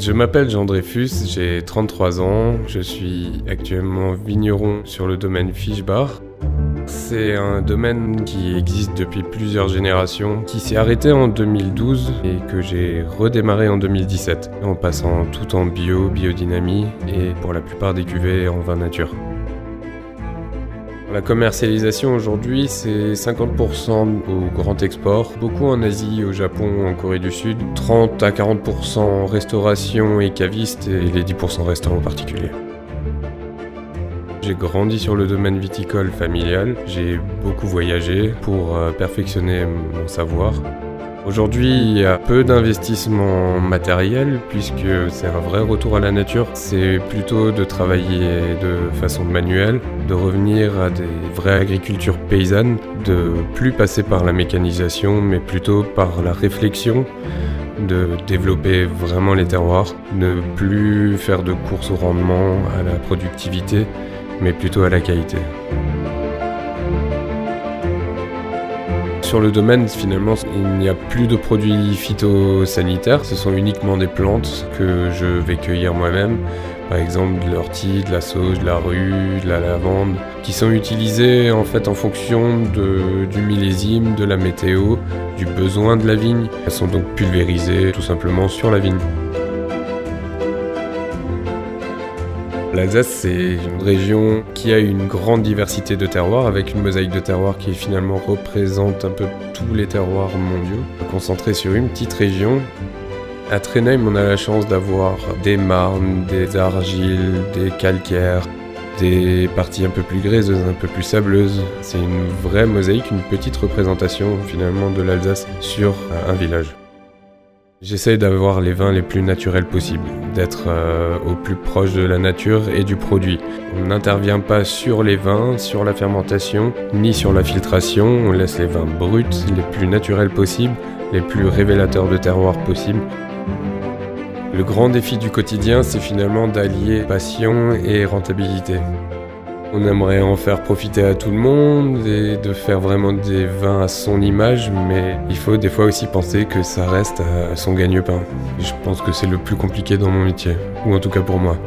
Je m'appelle Jean Dreyfus, j'ai 33 ans, je suis actuellement vigneron sur le domaine Fischbach. C'est un domaine qui existe depuis plusieurs générations, qui s'est arrêté en 2012 et que j'ai redémarré en 2017, en passant tout en bio, biodynamie et pour la plupart des cuvées en vin nature. La commercialisation aujourd'hui, c'est 50% au grand export, beaucoup en Asie, au Japon, en Corée du Sud, 30 à 40% en restauration et caviste et les 10% restants en particulier. J'ai grandi sur le domaine viticole familial, j'ai beaucoup voyagé pour perfectionner mon savoir. Aujourd'hui, il y a peu d'investissement matériel puisque c'est un vrai retour à la nature. C'est plutôt de travailler de façon manuelle, de revenir à des vraies agricultures paysannes, de plus passer par la mécanisation mais plutôt par la réflexion, de développer vraiment les terroirs, ne plus faire de course au rendement, à la productivité, mais plutôt à la qualité. Sur le domaine, finalement, il n'y a plus de produits phytosanitaires, ce sont uniquement des plantes que je vais cueillir moi-même. Par exemple, de l'ortie, de la sauge, de la rue, de la lavande, qui sont utilisées en fait en fonction du millésime, de la météo, du besoin de la vigne. Elles sont donc pulvérisées tout simplement sur la vigne. L'Alsace, c'est une région qui a une grande diversité de terroirs, avec une mosaïque de terroirs qui finalement représente un peu tous les terroirs mondiaux, concentrés sur une petite région. À Trenheim, on a la chance d'avoir des marnes, des argiles, des calcaires, des parties un peu plus gréseuses, un peu plus sableuses. C'est une vraie mosaïque, une petite représentation finalement de l'Alsace sur un village. J'essaye d'avoir les vins les plus naturels possibles, d'être au plus proche de la nature et du produit. On n'intervient pas sur les vins, sur la fermentation, ni sur la filtration. On laisse les vins bruts, les plus naturels possibles, les plus révélateurs de terroir possibles. Le grand défi du quotidien, c'est finalement d'allier passion et rentabilité. On aimerait en faire profiter à tout le monde et de faire vraiment des vins à son image, mais il faut des fois aussi penser que ça reste à son gagne-pain. Je pense que c'est le plus compliqué dans mon métier, ou en tout cas pour moi.